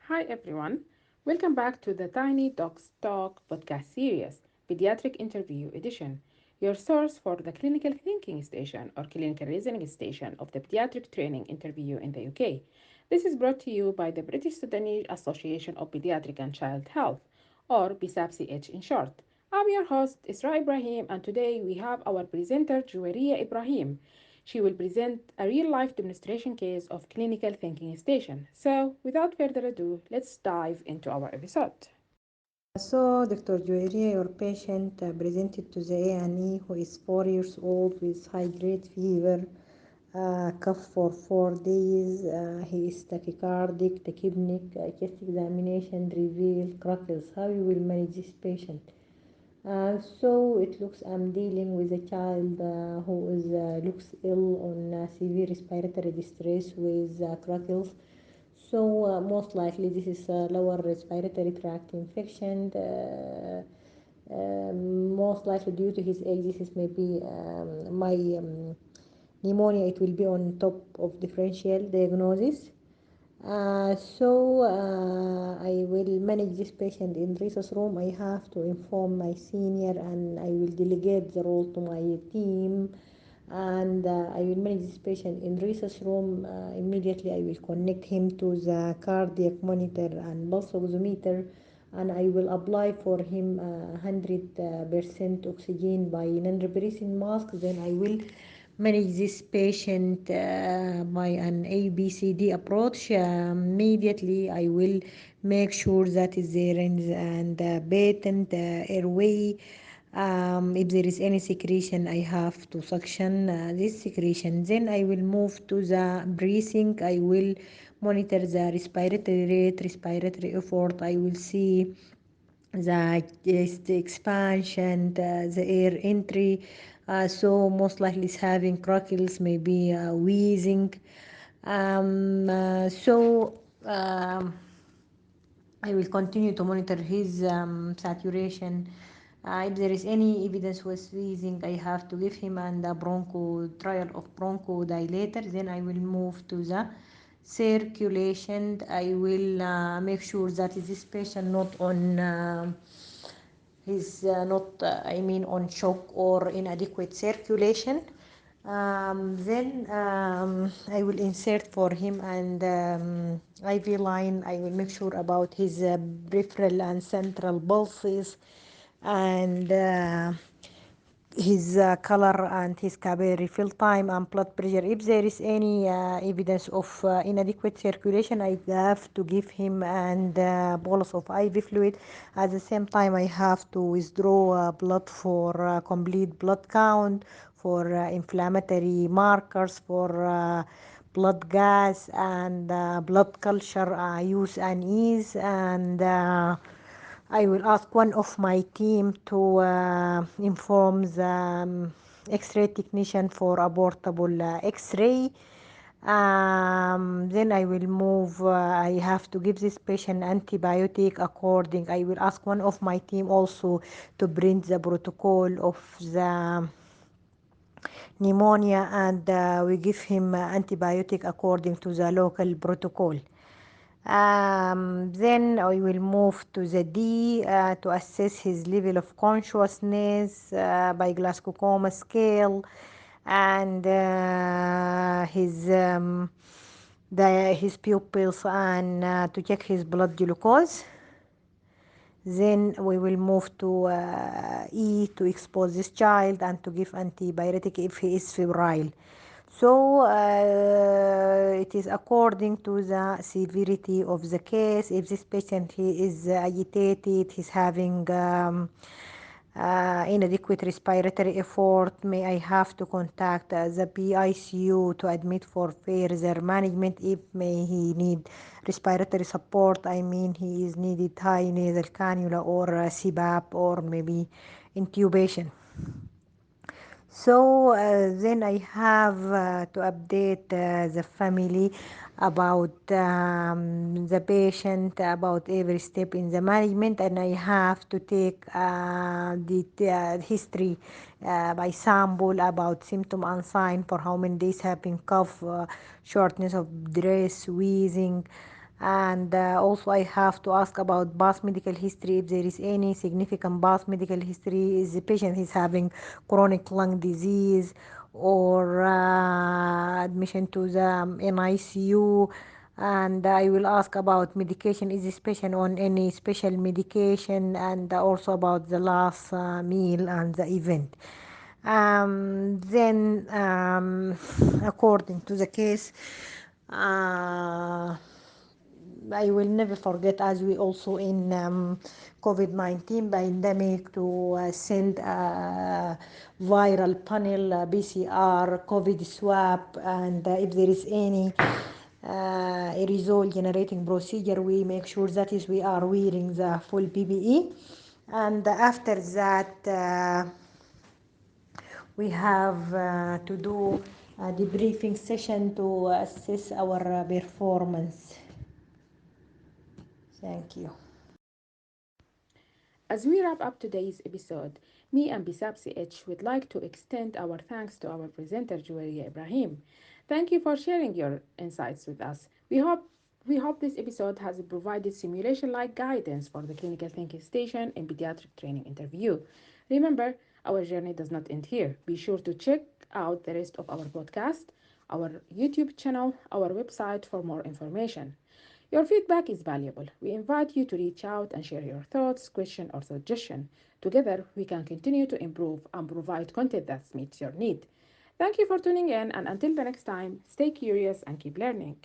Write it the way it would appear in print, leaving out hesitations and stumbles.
Hi everyone, welcome back to the TinyDocs Talk podcast series, Pediatric Interview Edition, your source for the clinical thinking station or clinical reasoning station of the pediatric training interview in the UK. This is brought to you by the British Sudanese Association of Pediatric and Child Health, or BSAPCH in short. I'm your host, Guiria Ibrahim, and today we have our presenter, Guiria Ibrahim. She will present a real life demonstration case of clinical thinking station. So, without further ado, let's dive into our episode. Dr. Guiria, your patient presented to the A&E who is 4 years old with high-grade fever, cough for 4 days. He is tachycardic, tachypneic, chest examination revealed crackles. How you will manage this patient? So it looks I'm dealing with a child who is looks ill on severe respiratory distress with crackles. So most likely this is a lower respiratory tract infection. Most likely due to his age, this is maybe my pneumonia. It will be on top of differential diagnosis. I will manage this patient in resus room. I have to inform my senior and I will delegate the role to my team. And I will manage this patient in resus room. Immediately I will connect him to the cardiac monitor and pulse oximeter, and I will apply for him 100% oxygen by non-respiration mask. Then I will manage this patient by an ABCD approach. Immediately I will make sure that is there and patent airway. If there is any secretion, I have to suction this secretion. Then I will move to the breathing. I will monitor the respiratory rate, respiratory effort. I will see the chest expansion, the air entry. So most likely is having crackles, maybe wheezing. Um, uh, so um, I will continue to monitor his saturation. If there is any evidence with wheezing, I have to give him and a trial of bronchodilator. Then I will move to the circulation. I will make sure that this patient not on he's not I mean on shock or inadequate circulation. Then I will insert for him and IV line. I will make sure about his peripheral and central pulses and his color and his capillary fill time and blood pressure. If there is any evidence of inadequate circulation, I have to give him and bolus of IV fluid. At the same time, I have to withdraw blood for complete blood count, for inflammatory markers, for blood gas and blood culture use and ease. And I will ask one of my team to inform the X-ray technician for abortable X-ray. Then I will move. I have to give this patient antibiotic according. I will ask one of my team also to print the protocol of the pneumonia, and we give him antibiotic according to the local protocol. Then I will move to the D to assess his level of consciousness by Glasgow Coma scale and his pupils and to check his blood glucose. Then we will move to E to expose this child and to give antibiotic if he is febrile. So it is according to the severity of the case. If this patient he is agitated, he's having inadequate respiratory effort, may I have to contact the PICU to admit for further management. If may he need respiratory support, I mean he is needed high nasal cannula or CPAP or maybe intubation. So then I have to update the family about the patient, about every step in the management, and I have to take the history by sample about symptom and sign for how many days having cough, shortness of breath, wheezing, And also I have to ask about past medical history, if there is any significant past medical history, is the patient is having chronic lung disease or admission to the NICU. And I will ask about medication, is this patient on any special medication, and also about the last meal and the event. Then according to the case, uh, I will never forget, as we also in COVID-19 pandemic, to send a viral panel, PCR, COVID swab, and if there is any aerosol generating procedure, we make sure that is we are wearing the full PPE. And after that, we have to do a debriefing session to assess our performance. Thank you. As we wrap up today's episode, me and Bisab CH would like to extend our thanks to our presenter Guiria Ibrahim. Thank you for sharing your insights with us. We hope this episode has provided simulation-like guidance for the clinical thinking station in pediatric training interview. Remember, our journey does not end here. Be sure to check out the rest of our podcast, our YouTube channel, our website for more information. Your feedback is valuable. We invite you to reach out and share your thoughts, question, or suggestion. Together, we can continue to improve and provide content that meets your need. Thank you for tuning in, and until the next time, stay curious and keep learning.